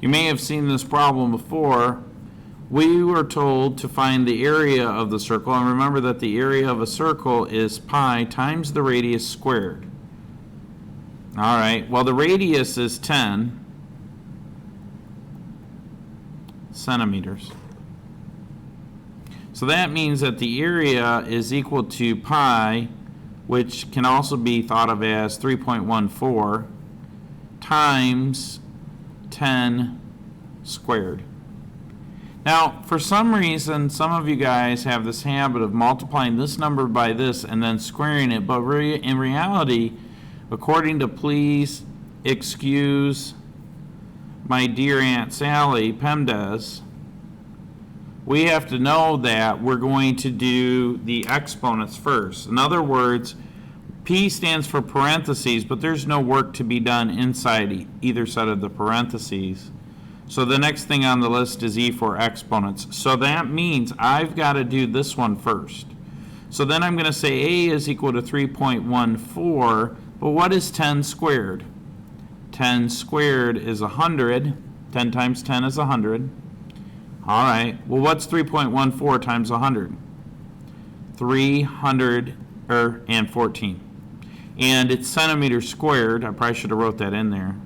You may have seen this problem before. We were told to find the area of the circle, and remember that the area of a circle is pi times the radius squared. All right, well, the radius is 10 centimeters. So that means that the area is equal to pi, which can also be thought of as 3.14 times 10 squared. Now, for some reason, some of you guys have this habit of multiplying this number by this and then squaring it, but in reality, according to Please Excuse My Dear Aunt Sally PEMDAS, we have to know that we're going to do the exponents first. In other words, P stands for parentheses, but there's no work to be done inside either side of the parentheses. So the next thing on the list is E for exponents. So that means I've got to do this one first. So then I'm going to say A is equal to 3.14, but what is 10 squared? 10 squared is 100. 10 times 10 is 100. All right, well, what's 3.14 times 100? 314. And it's centimeters squared. I probably should have wrote that in there.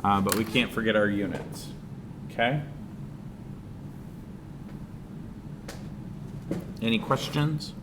But we can't forget our units. Okay? Any questions?